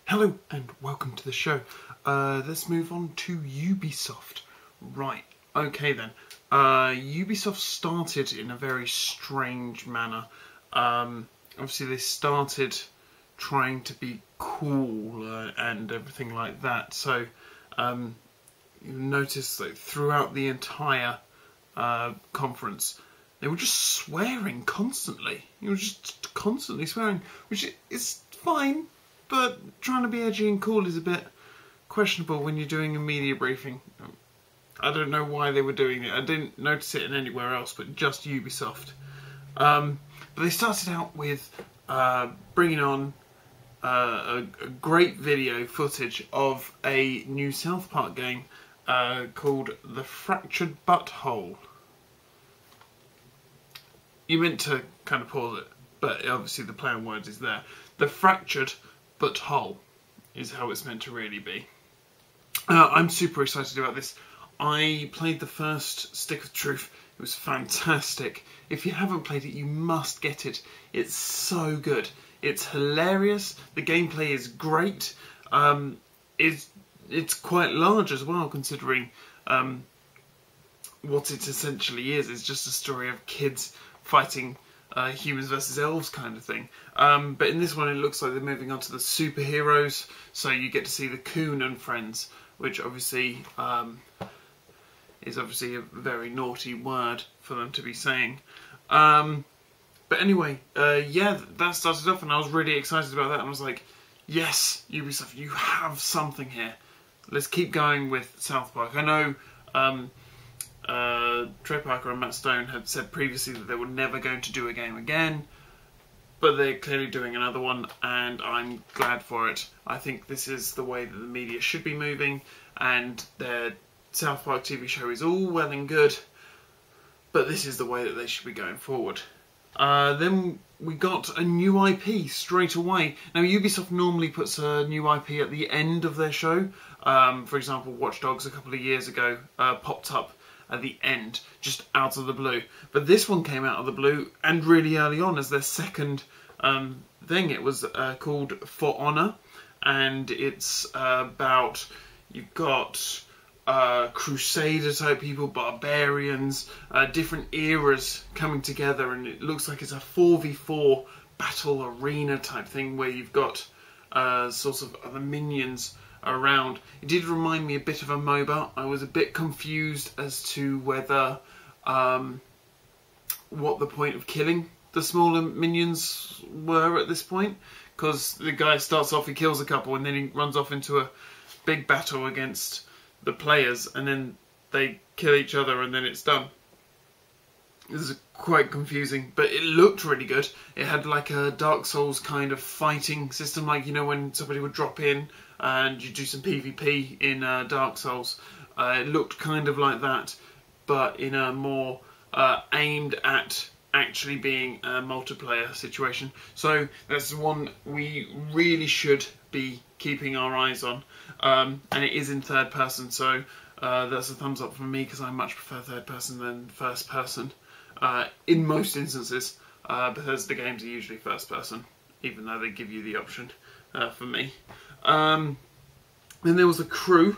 Hello and welcome to the show. Let's move on to Ubisoft. Right, okay then. Ubisoft started in a very strange manner. Obviously they started trying to be cool and everything like that. So you'll notice that throughout the entire conference they were just swearing constantly. You were just constantly swearing, which is fine. But trying to be edgy and cool is a bit questionable when you're doing a media briefing. I don't know why they were doing it. I didn't notice it in anywhere else, but just Ubisoft. But they started out with bringing on a great video footage of a new South Park game called The Fractured Butthole. You meant to kind of pause it, but obviously the play on words is there. The Fractured Butthole is how it's meant to really be. I'm super excited about this. I played the first Stick of Truth. It was fantastic. If you haven't played it, you must get it. It's so good. It's hilarious. The gameplay is great. It's quite large as well, considering what it essentially is. It's just a story of kids fighting humans versus elves kind of thing. But in this one it looks like they're moving on to the superheroes, so you get to see the Coon and Friends, which obviously is obviously a very naughty word for them to be saying. But anyway, yeah, that started off and I was really excited about that. I was like, yes, Ubisoft, you have something here. Let's keep going with South Park. I know Trey Parker and Matt Stone had said previously that they were never going to do a game again, but they're clearly doing another one, and I'm glad for it. I think this is the way that the media should be moving, and their South Park TV show is all well and good, but this is the way that they should be going forward. Then we got a new IP straight away. Now Ubisoft normally puts a new IP at the end of their show. For example, Watch Dogs a couple of years ago popped up at the end, just out of the blue. But this one came out of the blue and really early on as their second thing. It was called For Honor, and it's about, you've got Crusader type people, barbarians, different eras coming together, and it looks like it's a 4v4 battle arena type thing where you've got sorts of other minions around. It did remind me a bit of a MOBA. I was a bit confused as to whether what the point of killing the smaller minions were at this point, because the guy starts off, he kills a couple, and then he runs off into a big battle against the players, and then they kill each other, and then it's done. This is quite confusing, but it looked really good. It had like a Dark Souls kind of fighting system, like, you know, when somebody would drop in and you do some PvP in Dark Souls. It looked kind of like that, but in a more aimed at actually being a multiplayer situation. So that's one we really should be keeping our eyes on. And it is in third person, so that's a thumbs up from me, because I much prefer third person than first person. In most instances, Bethesda games are usually first person, even though they give you the option for me. Then there was the Crew.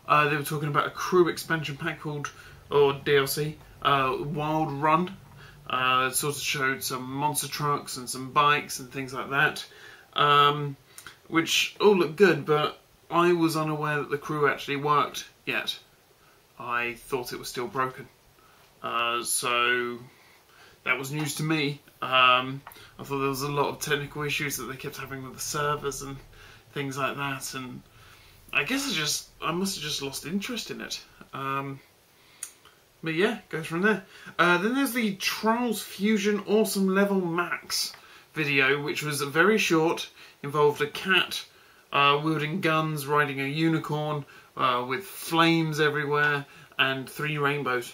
They were talking about a Crew expansion pack called, or DLC, Wild Run. It sort of showed some monster trucks and some bikes and things like that, which all looked good, but I was unaware that the Crew actually worked yet. I thought it was still broken. So that was news to me. I thought there was a lot of technical issues that they kept having with the servers and things like that, and I guess I must have just lost interest in it. But yeah, goes from there. Then there's the Trials Fusion Awesome Level Max video, which was very short, involved a cat wielding guns, riding a unicorn with flames everywhere, and 3 rainbows.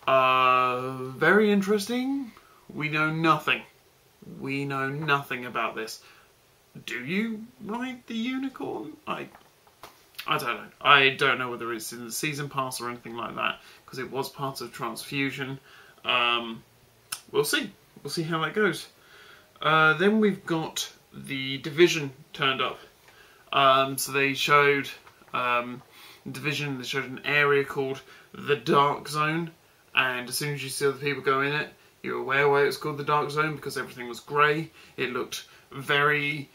Very interesting. We know nothing. We know nothing about this. Do you ride the unicorn? I don't know. I don't know whether it's in the season pass or anything like that, because it was part of Transfusion. We'll see. We'll see how that goes. Then we've got the Division turned up. So they showed Division. They showed an area called the Dark Zone, and as soon as you saw the people go in it, you're aware why it was called the Dark Zone, because everything was grey. It looked very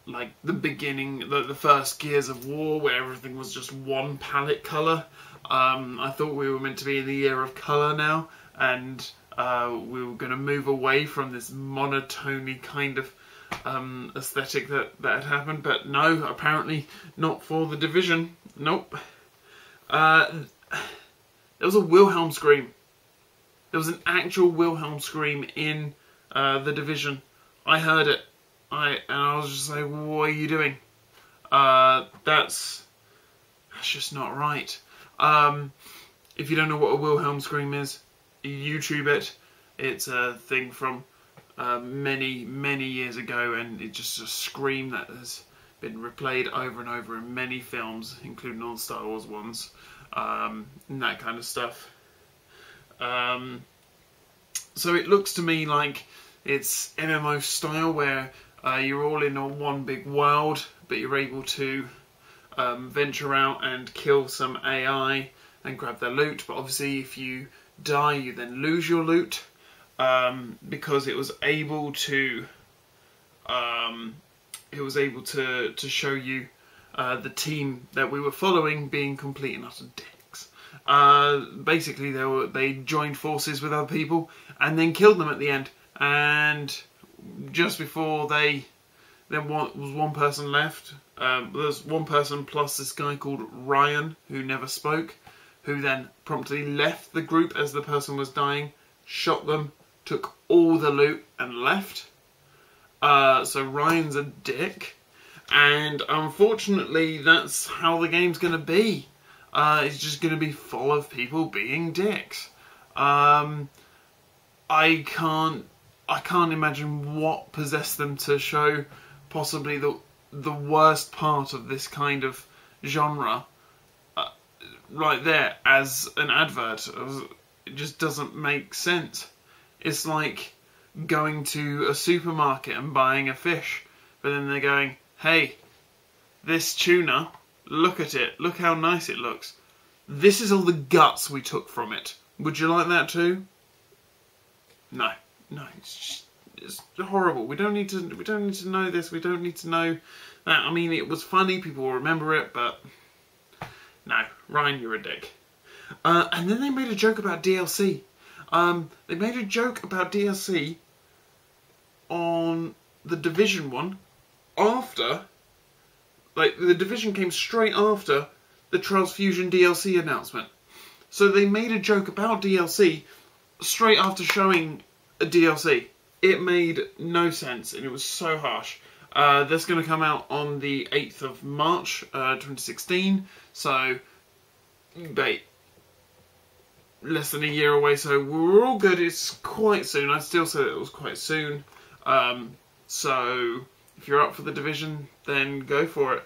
like the beginning, the first Gears of War, where everything was just one palette colour. I thought we were meant to be in the era of colour now, and we were going to move away from this monotony kind of aesthetic that had happened, but no, apparently not for the Division. Nope. There was a Wilhelm scream. There was an actual Wilhelm scream in the Division. I heard it. And I was just like, what are you doing? That's just not right. If you don't know what a Wilhelm scream is, YouTube it. It's a thing from many years ago, and it's just a scream that has been replayed over and over in many films, including all the Star Wars ones, and that kind of stuff. So it looks to me like it's MMO style, where you're all in a one big world, but you're able to venture out and kill some AI and grab their loot. But obviously if you die, you then lose your loot, because it was able to show you the team that we were following being complete and utter dicks. Basically they joined forces with other people and then killed them at the end, and just before there was one person left. There's one person plus this guy called Ryan, who never spoke, who then promptly left the group as the person was dying, shot them, took all the loot and left. So Ryan's a dick, and unfortunately that's how the game's going to be. It's just going to be full of people being dicks. I can't imagine what possessed them to show possibly the worst part of this kind of genre right there as an advert. It just doesn't make sense. It's like going to a supermarket and buying a fish, but then they're going, hey, this tuna, look at it, look how nice it looks. This is all the guts we took from it. Would you like that too? No, it's horrible. We don't need to know this. We don't need to know that. I mean, it was funny. People will remember it, but no, Ryan, you're a dick. And then they made a joke about DLC. They made a joke about DLC on the Division one after, like, the Division came straight after the Trials Fusion DLC announcement. So they made a joke about DLC straight after showing a DLC. It made no sense, and it was so harsh. That's going to come out on the 8th of March, 2016. So, wait, less than a year away, so we're all good. It's quite soon. I'd still say that it was quite soon. So, if you're up for the Division, then go for it.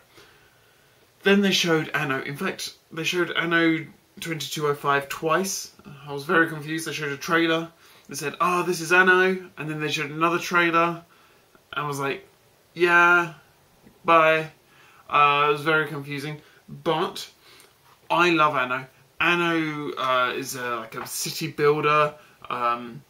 Then they showed Anno. In fact, they showed Anno 2205 twice. I was very confused. They showed a trailer. They said, oh, this is Anno. And then they showed another trailer. I was like, yeah, bye. It was very confusing. But I love Anno. Anno is like a city builder. And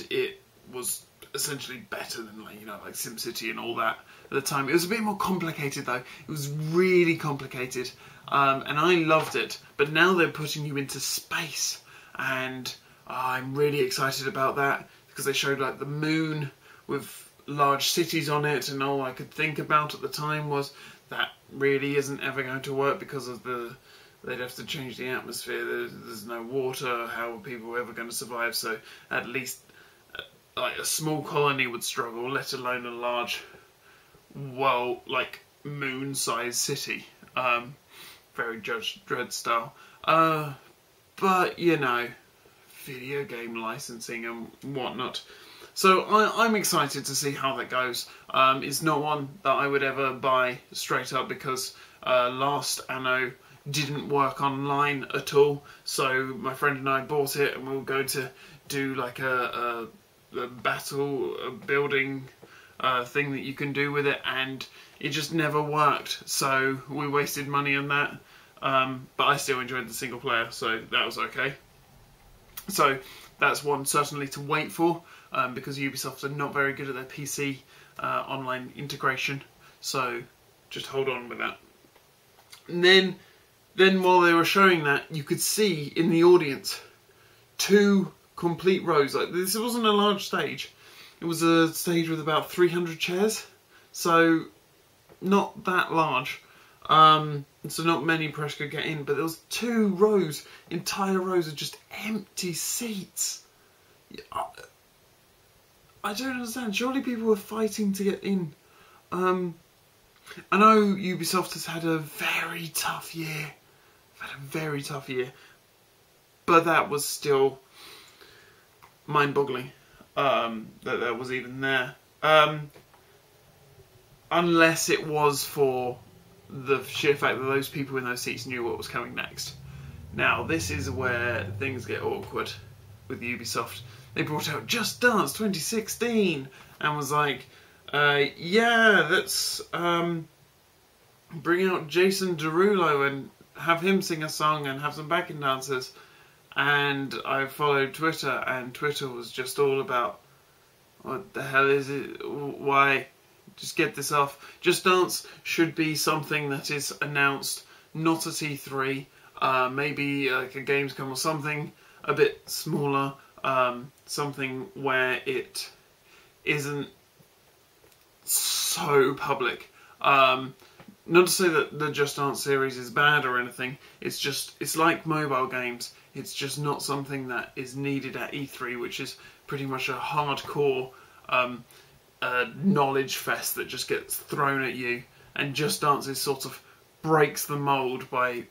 it was essentially better than, like, like SimCity and all that at the time. It was a bit more complicated though. It was really complicated. And I loved it. But now they're putting you into space, and I'm really excited about that, because they showed like the moon with large cities on it, and all I could think about at the time was that really isn't ever going to work because of they'd have to change the atmosphere. There's no water. How are people ever going to survive? So at least like a small colony would struggle, let alone a large, well, like moon-sized city. Very Judge Dredd style. But video game licensing and whatnot. So I'm excited to see how that goes. It's not one that I would ever buy straight up, because last Anno didn't work online at all. So my friend and I bought it, and we were going to do like a battle, a building thing that you can do with it, and it just never worked. So we wasted money on that. But I still enjoyed the single player, so that was okay. So that's one certainly to wait for, because Ubisoft are not very good at their PC online integration. So just hold on with that. And then while they were showing that, you could see in the audience 2 complete rows. Like, this wasn't a large stage. It was a stage with about 300 chairs, so not that large. So not many press could get in, but there was 2 rows, entire rows of just empty seats. I don't understand. Surely people were fighting to get in. I know Ubisoft has had a very tough year. But that was still mind-boggling, that was even there. Unless it was for the sheer fact that those people in those seats knew what was coming next. Now, this is where things get awkward with Ubisoft. They brought out Just Dance 2016 and was like, yeah, let's bring out Jason Derulo and have him sing a song and have some backing dancers. And I followed Twitter, and Twitter was just all about, what the hell is it? Why? Just get this off. Just Dance should be something that is announced, not at E3, maybe like a Gamescom or something a bit smaller, something where it isn't so public. Not to say that the Just Dance series is bad or anything, it's like mobile games. It's just not something that is needed at E3, which is pretty much a hardcore knowledge fest that just gets thrown at you. And Just Dance is sort of breaks the mould by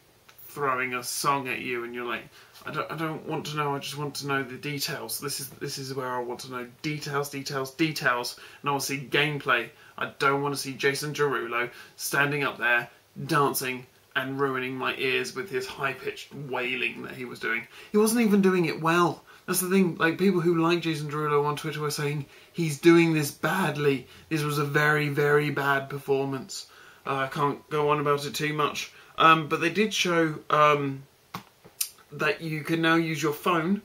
throwing a song at you, and you're like, I don't want to know. I just want to know the details. This is where I want to know details, and I want to see gameplay. I don't want to see Jason Derulo standing up there dancing and ruining my ears with his high-pitched wailing that he was doing. He wasn't even doing it well. That's the thing. Like, people who like Jason Derulo on Twitter were saying he's doing this badly. This was a very, very bad performance. I can't go on about it too much. But they did show that you can now use your phone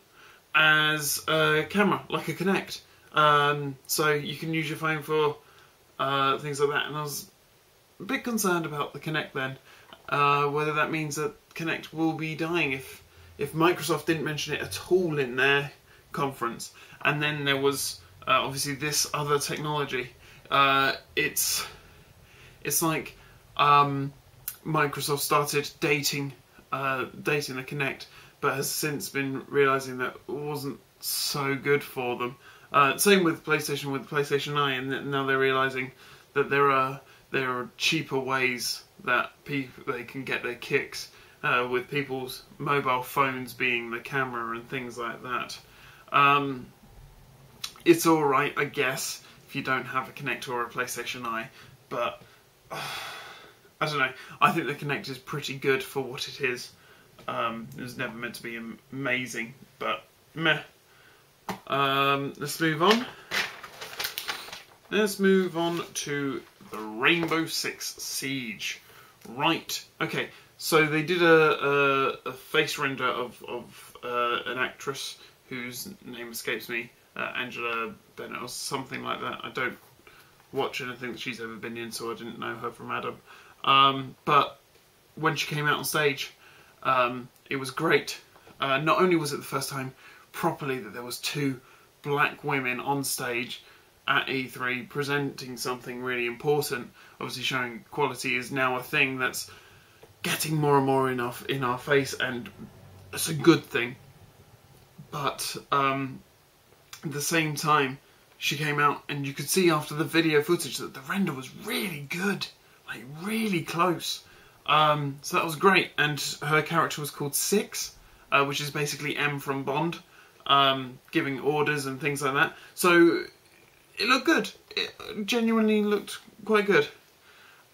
as a camera, like a Kinect. So you can use your phone for things like that. And I was a bit concerned about the Kinect then. Whether that means that Kinect will be dying if Microsoft didn't mention it at all in their conference. And then there was obviously this other technology. It's like Microsoft started dating the Kinect, but has since been realising that it wasn't so good for them. Same with PlayStation, with the PlayStation Eye, and now they're realising that there are cheaper ways that they can get their kicks, with people's mobile phones being the camera and things like that. It's alright, I guess, if you don't have a Kinect or a PlayStation Eye, but I don't know. I think the Kinect is pretty good for what it is. It was never meant to be amazing, but meh. Let's move on. Let's move on to the Rainbow Six Siege. Right. Okay. So they did a face render of an actress whose name escapes me, Angela Bennett or something like that. I don't watch anything that she's ever been in, so I didn't know her from Adam. But when she came out on stage, it was great. Not only was it the first time properly that there was 2 black women on stage at E3 presenting something really important. Obviously showing equality is now a thing that's getting more and more in our face, and it's a good thing. But at the same time, she came out and you could see after the video footage that the render was really good, like really close. So that was great, and her character was called Six, which is basically M from Bond, giving orders and things like that. So it looked good. It genuinely looked quite good.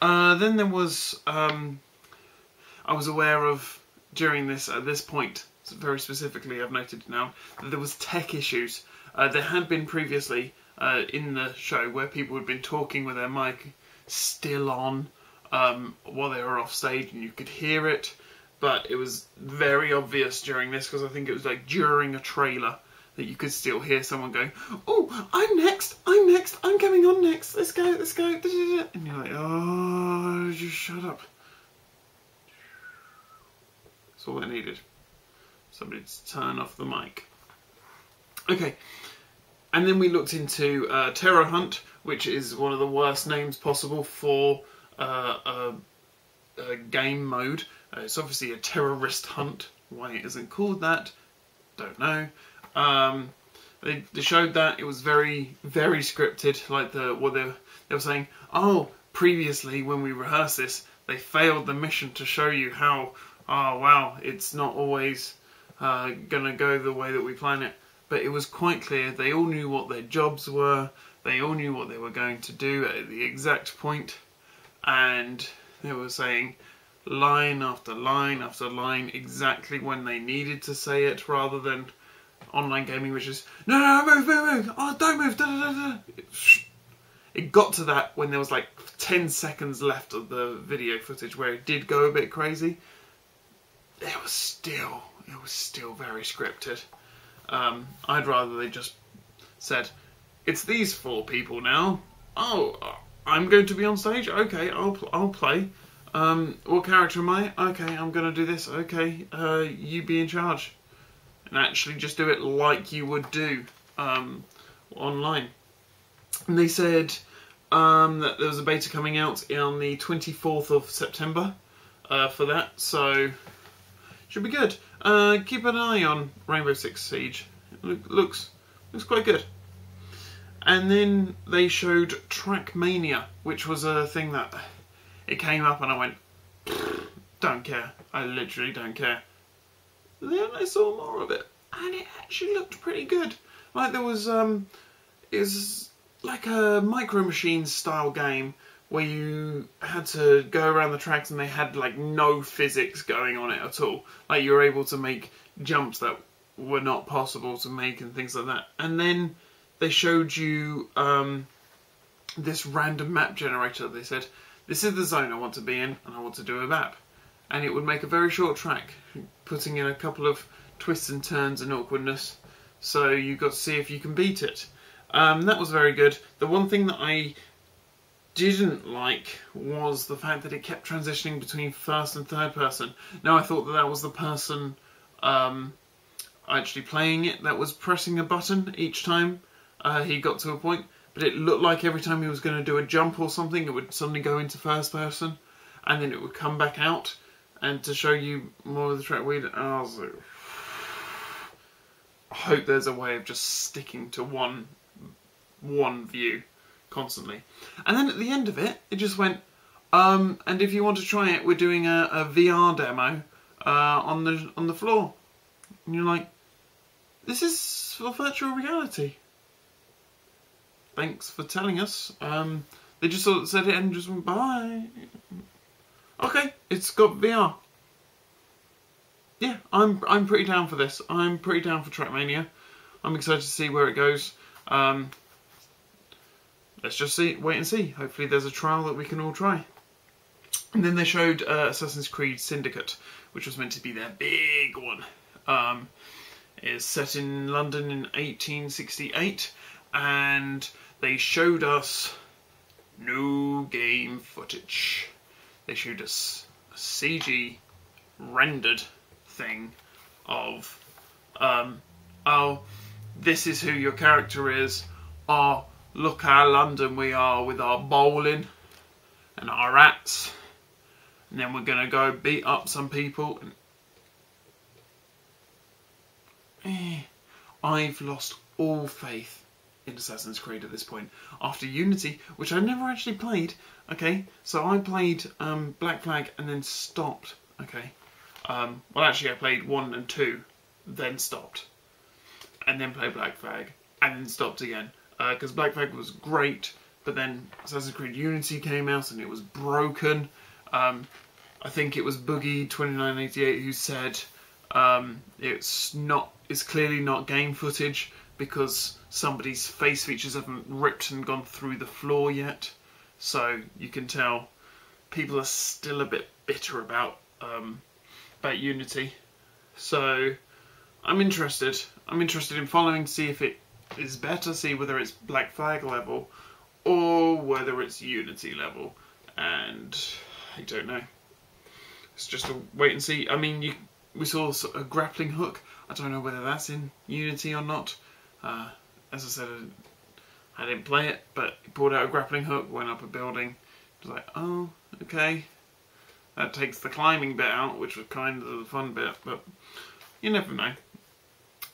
Then there was, I was aware of during this, at this point, very specifically I've noted now, that there was tech issues. There had been previously in the show where people had been talking with their mic still on while they were off stage, and you could hear it. But it was very obvious during this, because I think it was like during a trailer, that you could still hear someone going, "Oh, I'm next, I'm coming on next, let's go. And you're like, oh, just shut up. That's all they needed. Somebody to turn off the mic. Okay, and then we looked into Terror Hunt, which is one of the worst names possible for a game mode. It's obviously a terrorist hunt. Why it isn't called that, don't know. They showed that it was very, very scripted. Like they were saying, oh, previously when we rehearsed this, they failed the mission to show you how, oh wow, it's not always gonna go the way that we plan it. But it was quite clear. They all knew what their jobs were. They all knew what they were going to do at the exact point, and they were saying line after line after line exactly when they needed to say it, rather than online gaming, which is no, move, oh, don't move, da, da, da, da. It got to that when there was like 10 seconds left of the video footage where it did go a bit crazy. It was still very scripted. I'd rather they just said, it's these 4 people now. Oh, I'm going to be on stage. Okay, I'll play. What character am I? Okay, I'm going to do this. Okay, you be in charge. And actually just do it like you would do online. And they said that there was a beta coming out on the 24th of September for that, so should be good. Keep an eye on Rainbow Six Siege. It looks quite good. And then they showed Trackmania, which was a thing that it came up and I went, don't care. I literally don't care. Then I saw more of it, and it actually looked pretty good. Like there was, it was like a Micro Machines style game where you had to go around the tracks and they had like no physics going on it at all. Like you were able to make jumps that were not possible to make and things like that. And then they showed you this random map generator. They said, this is the zone I want to be in and I want to do a map. And it would make a very short track, putting in a couple of twists and turns and awkwardness. So you got to see if you can beat it. That was very good. The one thing that I didn't like was the fact that it kept transitioning between first and third person. Now I thought that that was the person actually playing it that was pressing a button each time he got to a point. But it looked like every time he was going to do a jump or something, it would suddenly go into first person. And then it would come back out. And to show you more of the track weed, I was like, I hope there's a way of just sticking to one view constantly. And then at the end of it, it just went, and if you want to try it, we're doing a VR demo on the floor. And you're like, this is for virtual reality. Thanks for telling us. They just sort of said it and just went, bye. Okay, it's got VR. Yeah, I'm pretty down for this. I'm pretty down for Trackmania. I'm excited to see where it goes. Let's just wait and see. Hopefully there's a trial that we can all try. And then they showed Assassin's Creed Syndicate, which was meant to be their big one. It's set in London in 1868, and they showed us no game footage. They showed us a CG rendered thing of, oh, this is who your character is. Oh, look how London we are with our bowling and our rats. And then we're going to go beat up some people. I've lost all faith in Assassin's Creed at this point. After Unity, which I never actually played, okay, so I played Black Flag and then stopped, okay. Well, actually I played 1 and 2, then stopped. And then played Black Flag, and then stopped again. Because Black Flag was great, but then Assassin's Creed Unity came out and it was broken. I think it was Boogie2988 who said it's clearly not game footage because somebody's face features haven't ripped and gone through the floor yet. So you can tell people are still a bit bitter about Unity. So I'm interested. I'm interested in following to see if it is better, see whether it's Black Flag level or whether it's Unity level. And I don't know. It's just a wait and see. I mean, we saw a grappling hook. I don't know whether that's in Unity or not. As I said, I didn't play it, but he pulled out a grappling hook, went up a building. It was like, oh, okay. That takes the climbing bit out, which was kind of the fun bit, but you never know.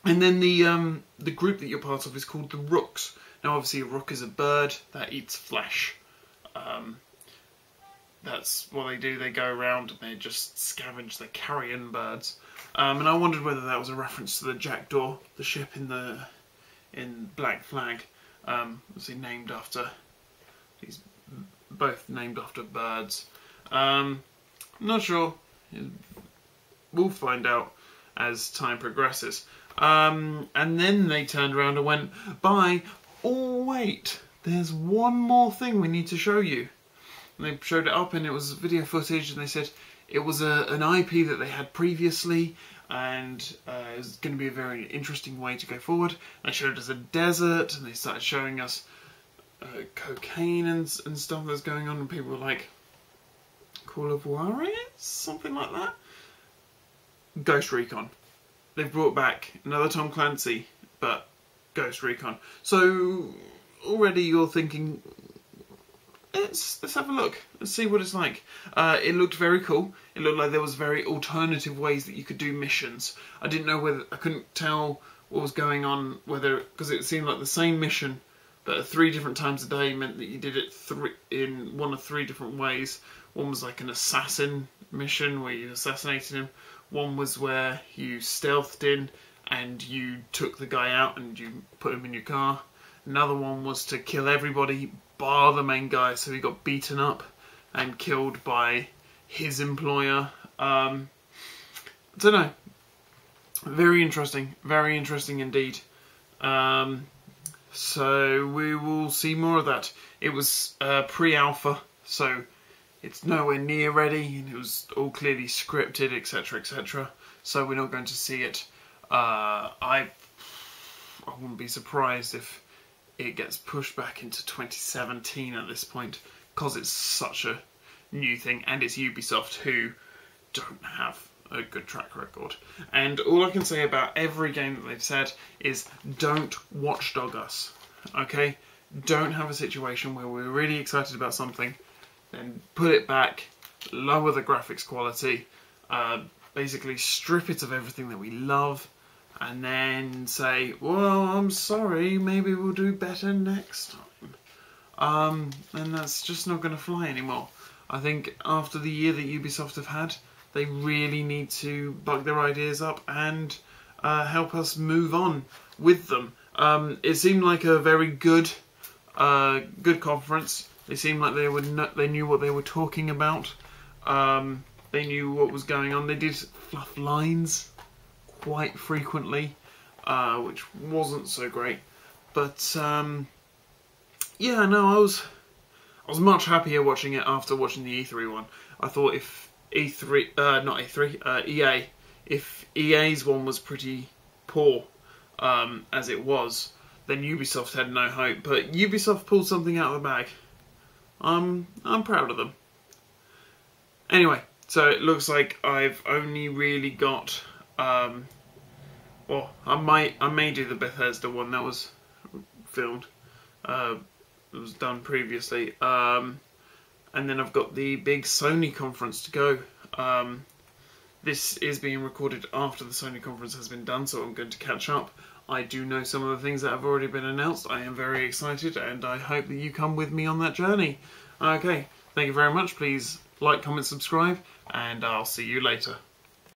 And then the group that you're part of is called the Rooks. Now, obviously, a rook is a bird that eats flesh. That's what they do. They go around and they just scavenge the carrion birds. And I wondered whether that was a reference to the Jackdaw, the ship in Black Flag. Obviously named after, these both named after birds. Not sure. We'll find out as time progresses. And then they turned around and went, bye. Oh wait, there's one more thing we need to show you. And they showed it up and it was video footage, and they said it was an IP that they had previously, and it was going to be a very interesting way to go forward. They showed us a desert, and they started showing us cocaine and stuff that's going on, and people were like, Call of Juarez? Something like that? Ghost Recon. They've brought back another Tom Clancy, but Ghost Recon. So already you're thinking, let's have a look. Let's see what it's like. It looked very cool. It looked like there was very alternative ways that you could do missions. I didn't know whether, I couldn't tell what was going on, whether, because it seemed like the same mission, but at 3 different times a day meant that you did it in one of 3 different ways. One was like an assassin mission where you assassinated him. One was where you stealthed in and you took the guy out and you put him in your car. Another one was to kill everybody bar the main guy, so he got beaten up and killed by his employer. I don't know. Very interesting indeed. So we will see more of that. It was pre-alpha, so it's nowhere near ready, and it was all clearly scripted, etc, etc. So we're not going to see it. I wouldn't be surprised if it gets pushed back into 2017 at this point, because it's such a new thing, and it's Ubisoft, who don't have a good track record. And all I can say about every game that they've said is don't watchdog us, okay? Don't have a situation where we're really excited about something, then put it back, lower the graphics quality, basically strip it of everything that we love, and then say, well, I'm sorry, maybe we'll do better next time. And that's just not going to fly anymore. I think after the year that Ubisoft have had, they really need to bug their ideas up and help us move on with them. It seemed like a very good conference. They seemed like they knew what they were talking about. They knew what was going on. They did fluff lines quite frequently, which wasn't so great. But yeah, no, I was much happier watching it after watching the E3 one. I thought if EA, if EA's one was pretty poor, as it was, then Ubisoft had no hope. But Ubisoft pulled something out of the bag. I'm proud of them. Anyway, so it looks like I've only really got, well, I may do the Bethesda one that was filmed. It was done previously. And then I've got the big Sony conference to go. This is being recorded after the Sony conference has been done, so I'm going to catch up. I do know some of the things that have already been announced. I am very excited, and I hope that you come with me on that journey. Okay, thank you very much. Please like, comment, subscribe, and I'll see you later.